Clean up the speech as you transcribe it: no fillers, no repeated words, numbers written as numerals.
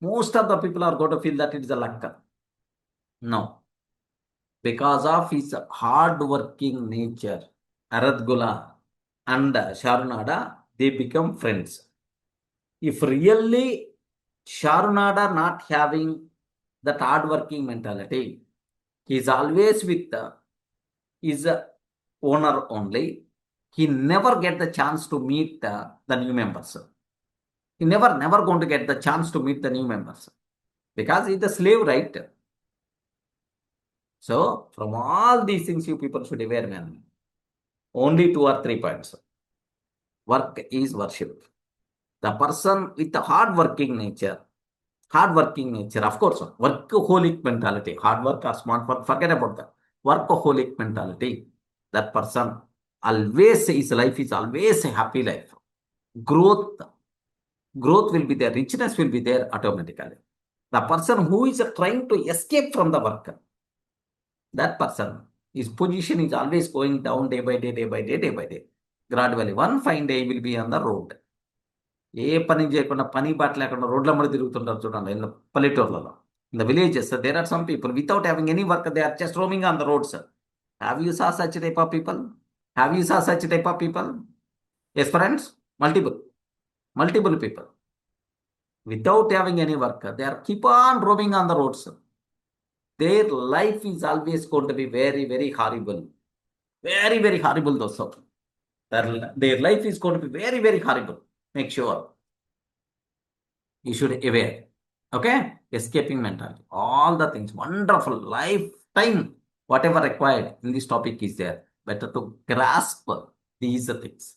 Most of the people are going to feel that it is a luck. No. Because of his hard-working nature, Aradgula and Sharunada, they become friends. If really Sharunada not having that hard-working mentality, he is always with his owner only. He never get the chance to meet the new members. He never going to get the chance to meet the new members because he's the slave, right? So from all these things, you people should aware, man. Only 2 or 3 points. Work is worship. The person with the hard-working nature, of course, workaholic mentality, hard work or smart work, forget about that. Workaholic mentality. That person always, his life is always a happy life. Growth, growth will be there, richness will be there automatically. The person who is trying to escape from the work, that person, his position is always going down day by day, day by day, day by day. Gradually, one fine day he will be on the road. ఏ పని చేయకుండా పని బాట లేకుండా రోడ్ల మీద తిరుగుతుంటారు చూడండి in పల్లెటూర్లలో in the villages there are some people without having any work they are just roaming on the roads have you saw such type of people have you saw such type of people yes friends multiple people without having any work they are keep on roaming on the roads. Their life is always going to be very very horrible, very very horrible those of their life is going to be very very horrible. Make sure you should aware. Okay, escaping mentality, all the things, wonderful lifetime, whatever required in this topic is there. Better to grasp these things.